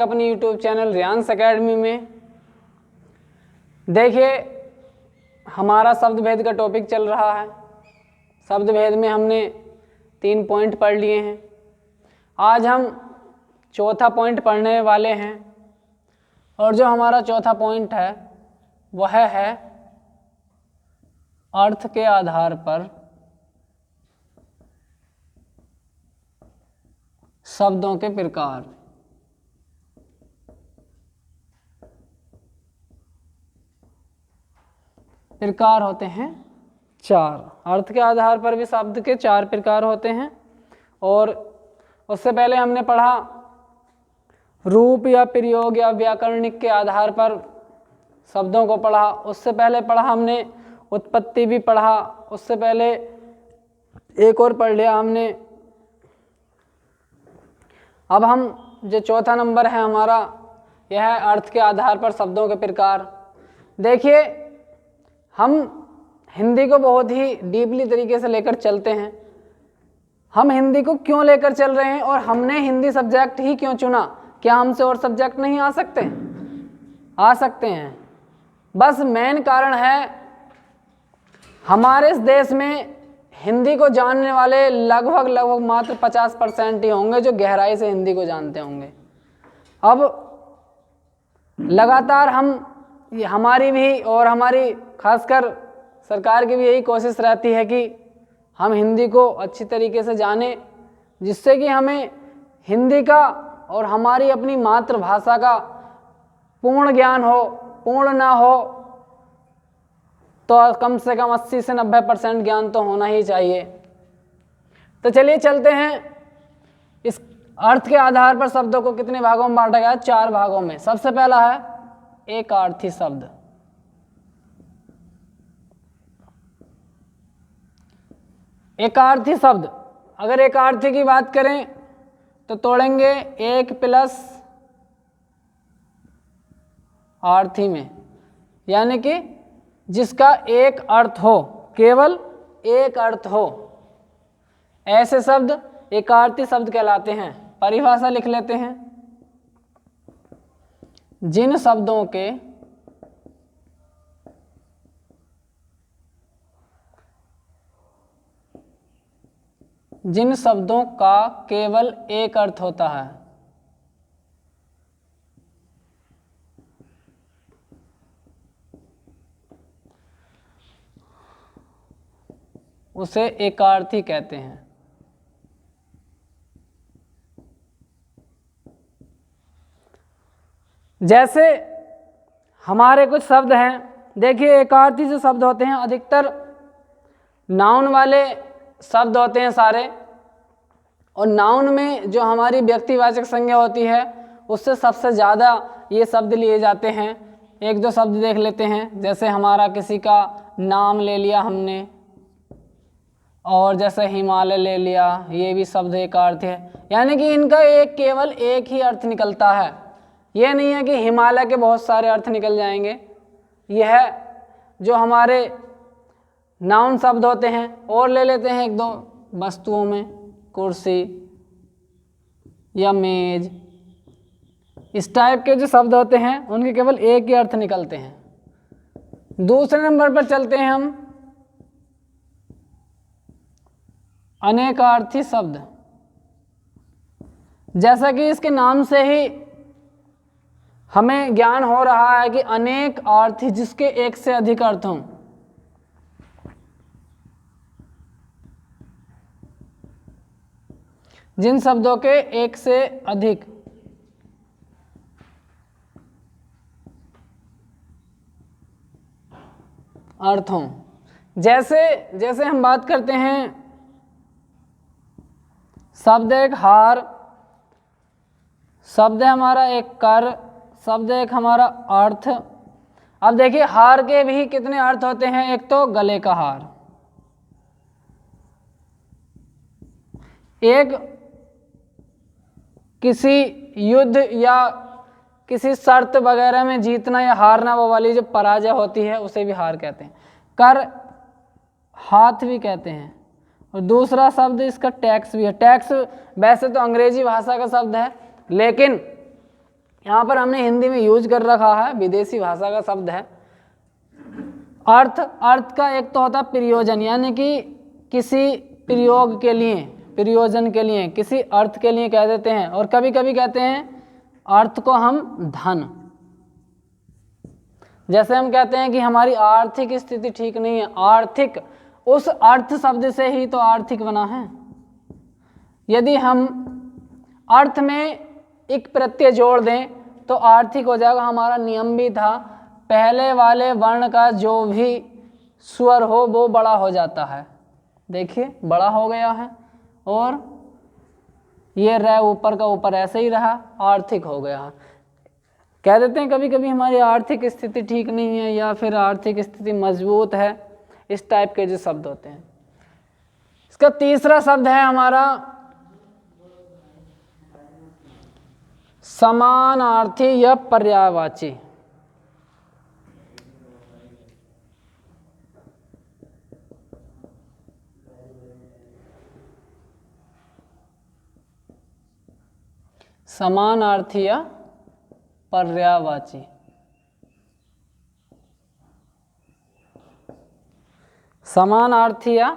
अपनी YouTube channel रियांस academy में। देखिए, हमारा शब्द भेद का टॉपिक चल रहा है। शब्द भेद में हमने 3 पॉइंट पढ़ लिए हैं। आज हम चौथा पॉइंट पढ़ने वाले हैं और जो हमारा चौथा पॉइंट है वह है अर्थ के आधार पर शब्दों के प्रकार। प्रकार होते हैं 4। अर्थ के आधार पर भी शब्द के 4 प्रकार होते हैं। और उससे पहले हमने पढ़ा रूप या प्रयोग या व्याकरणिक के आधार पर शब्दों को पढ़ा। उससे पहले पढ़ा हमने उत्पत्ति भी पढ़ा। उससे पहले एक और पढ़ लिया हमने। अब हम जो चौथा नंबर है हमारा, यह है अर्थ के आधार पर शब्दों के प्रकार। देखिए, हम हिंदी को बहुत ही डीपली तरीके से लेकर चलते हैं। हम हिंदी को क्यों लेकर चल रहे हैं और हमने हिंदी सब्जेक्ट ही क्यों चुना? क्या हमसे और सब्जेक्ट नहीं आ सकते? आ सकते हैं। बस मेन कारण है हमारे इस देश में हिंदी को जानने वाले लगभग मात्र 50% ही होंगे जो गहराई से हिंदी को जानते होंगे। अब लगातार हमारी भी और हमारी खासकर सरकार की भी यही कोशिश रहती है कि हम हिंदी को अच्छी तरीके से जानें, जिससे कि हमें हिंदी का और हमारी अपनी मातृभाषा का पूर्ण ज्ञान हो। पूर्ण ना हो तो कम से कम 80 से 90% ज्ञान तो होना ही चाहिए। तो चलिए चलते हैं। इस अर्थ के आधार पर शब्दों को कितने भागों में बांटा गया? 4 भागों में। सबसे पहला है एकार्थी शब्द। एकार्थी शब्द, अगर एकार्थी की बात करें तो तोड़ेंगे 1 प्लस आर्थी में, यानी कि जिसका एक अर्थ हो, केवल एक अर्थ हो, ऐसे शब्द एकार्थी शब्द कहलाते हैं। परिभाषा लिख लेते हैं। जिन शब्दों का केवल एक अर्थ होता है उसे एकार्थी कहते हैं। जैसे हमारे कुछ शब्द हैं। देखिए, एकार्थी जो शब्द होते हैं अधिकतर नाउन वाले शब्द होते हैं सारे, और नाउन में जो हमारी व्यक्तिवाचक संज्ञा होती है उससे सबसे ज़्यादा ये शब्द लिए जाते हैं। 1-2 शब्द देख लेते हैं। जैसे हमारा किसी का नाम ले लिया हमने, और जैसे हिमालय ले लिया, ये भी शब्द एकार्थी है। यानी कि इनका केवल एक ही अर्थ निकलता है। ये नहीं है कि हिमालय के बहुत सारे अर्थ निकल जाएंगे। यह जो हमारे नाउन शब्द होते हैं, और ले लेते हैं 1-2 वस्तुओं में, कुर्सी या मेज, इस टाइप के जो शब्द होते हैं उनके केवल एक ही अर्थ निकलते हैं। दूसरे नंबर पर चलते हैं हम अनेकार्थी शब्द। जैसा कि इसके नाम से ही हमें ज्ञान हो रहा है कि अनेक अर्थी, जिसके एक से अधिक अर्थ हों। जिन शब्दों के एक से अधिक अर्थ हों। जैसे हम बात करते हैं शब्द एक हार, शब्द है हमारा एक कर, शब्द एक हमारा अर्थ। अब देखिए, हार के भी कितने अर्थ होते हैं? एक तो गले का हार, एक किसी युद्ध या किसी शर्त वगैरह में जीतना या हारना, वो वाली जो पराजय होती है उसे भी हार कहते हैं। कर हाथ भी कहते हैं। और दूसरा शब्द इसका टैक्स भी है। टैक्स वैसे तो अंग्रेजी भाषा का शब्द है, लेकिन यहाँ पर हमने हिंदी में यूज कर रखा है, विदेशी भाषा का शब्द है। अर्थ, अर्थ का एक तो होता है प्रयोजन, यानी कि किसी प्रयोग के लिए, प्रयोजन के लिए, किसी अर्थ के लिए कह देते हैं। और कभी कभी कहते हैं अर्थ को हम धन, जैसे हम कहते हैं कि हमारी आर्थिक स्थिति ठीक नहीं है, आर्थिक, उस अर्थ शब्द से ही तो आर्थिक बना है। यदि हम अर्थ में एक प्रत्यय जोड़ दें तो आर्थिक हो जाएगा। हमारा नियम भी था, पहले वाले वर्ण का जो भी स्वर हो वो बड़ा हो जाता है। देखिए बड़ा हो गया है, और ये रह ऊपर का ऊपर ऐसे ही रहा, आर्थिक हो गया। कह देते हैं कभी कभी हमारी आर्थिक स्थिति ठीक नहीं है, या फिर आर्थिक स्थिति मजबूत है, इस टाइप के जो शब्द होते हैं। इसका तीसरा शब्द है हमारा समानार्थी या पर्यायवाची। समानार्थी या पर्यायवाची, समानार्थी या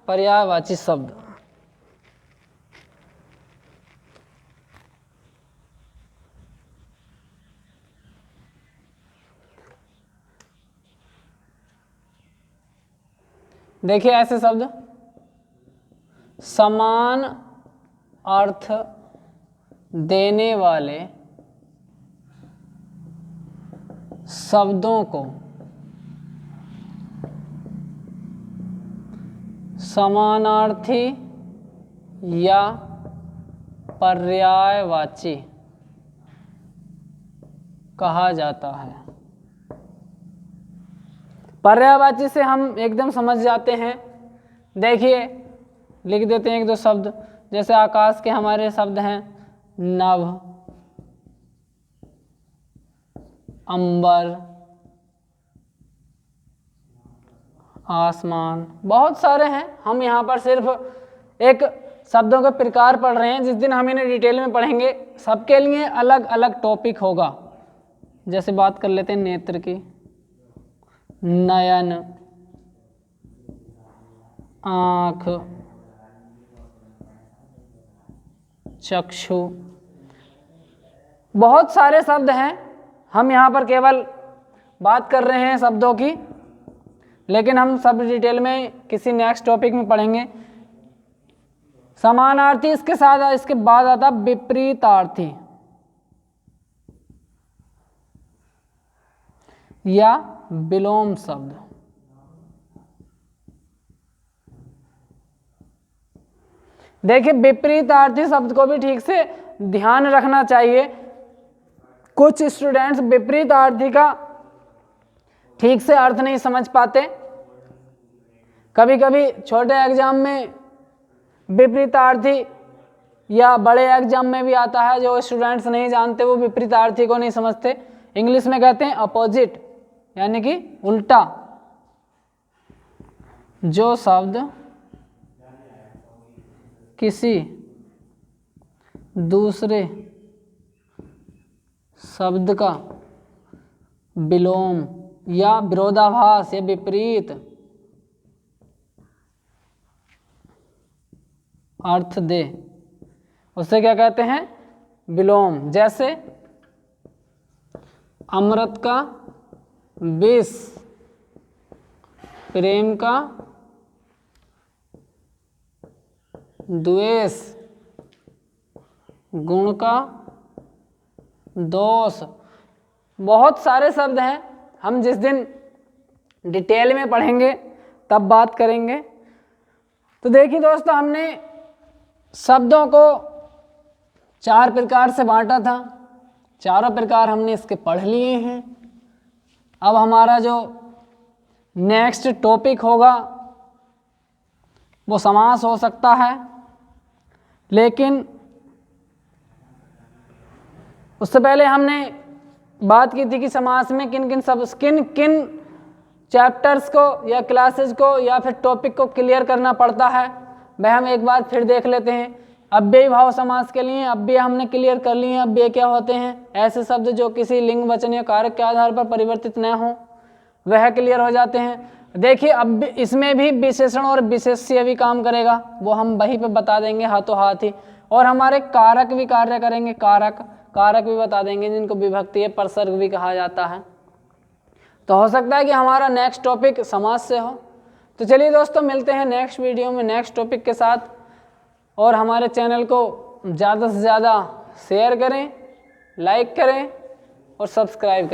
पर्यायवाची शब्द। देखिए ऐसे शब्द, समान अर्थ देने वाले शब्दों को समानार्थी या पर्यायवाची कहा जाता है। पर्यायवाची से हम एकदम समझ जाते हैं। देखिए लिख देते हैं एक दो शब्द, जैसे आकाश के हमारे शब्द हैं नभ, अंबर, आसमान, बहुत सारे हैं। हम यहाँ पर सिर्फ एक शब्दों के प्रकार पढ़ रहे हैं, जिस दिन हम इन्हें डिटेल में पढ़ेंगे सबके लिए अलग अलग टॉपिक होगा। जैसे बात कर लेते हैं नेत्र की, नयन, आँख, चक्षु, बहुत सारे शब्द हैं। हम यहाँ पर केवल बात कर रहे हैं शब्दों की, लेकिन हम सब डिटेल में किसी नेक्स्ट टॉपिक में पढ़ेंगे। समानार्थी, इसके साथ इसके बाद आता विपरीतार्थी या विलोम शब्द। देखिए विपरीतार्थी शब्द को भी ठीक से ध्यान रखना चाहिए। कुछ स्टूडेंट्स विपरीतार्थी का ठीक से अर्थ नहीं समझ पाते। कभी कभी छोटे एग्जाम में विपरीतार्थी या बड़े एग्जाम में भी आता है, जो स्टूडेंट्स नहीं जानते वो विपरीतार्थी को नहीं समझते। इंग्लिश में कहते हैं अपोजिट, यानी कि उल्टा। जो शब्द किसी दूसरे शब्द का विलोम या विरोधाभास या विपरीत अर्थ दे, उसे क्या कहते हैं? विलोम। जैसे अमृत का विष, प्रेम का द्वेष, गुण का दोष, बहुत सारे शब्द हैं। हम जिस दिन डिटेल में पढ़ेंगे तब बात करेंगे। तो देखिए दोस्तों, हमने शब्दों को 4 प्रकार से बांटा था। चारों प्रकार हमने इसके पढ़ लिए हैं। अब हमारा जो नेक्स्ट टॉपिक होगा वो समास हो सकता है, लेकिन उससे पहले हमने बात की थी कि समास में किन किन चैप्टर्स को या क्लासेस को या फिर टॉपिक को क्लियर करना पड़ता है। वह हम एक बार फिर देख लेते हैं अव्ययी भाव समास के लिए अव्यय हमने क्लियर कर लिए हैं। अव्यय क्या होते हैं? ऐसे शब्द जो किसी लिंग, वचन या कारक के आधार पर परिवर्तित न हो, वह क्लियर हो जाते हैं। देखिए अब इसमें भी विशेषण और विशेष्य भी काम करेगा, वो हम वहीं पे बता देंगे हाथों हाथ ही। और हमारे कारक भी कार्य करेंगे, कारक भी बता देंगे, जिनको विभक्ति या परसर्ग भी कहा जाता है। तो हो सकता है कि हमारा नेक्स्ट टॉपिक समास से हो। तो चलिए दोस्तों, मिलते हैं नेक्स्ट वीडियो में नेक्स्ट टॉपिक के साथ। और हमारे चैनल को ज़्यादा से ज़्यादा शेयर करें, लाइक करें और सब्सक्राइब करें।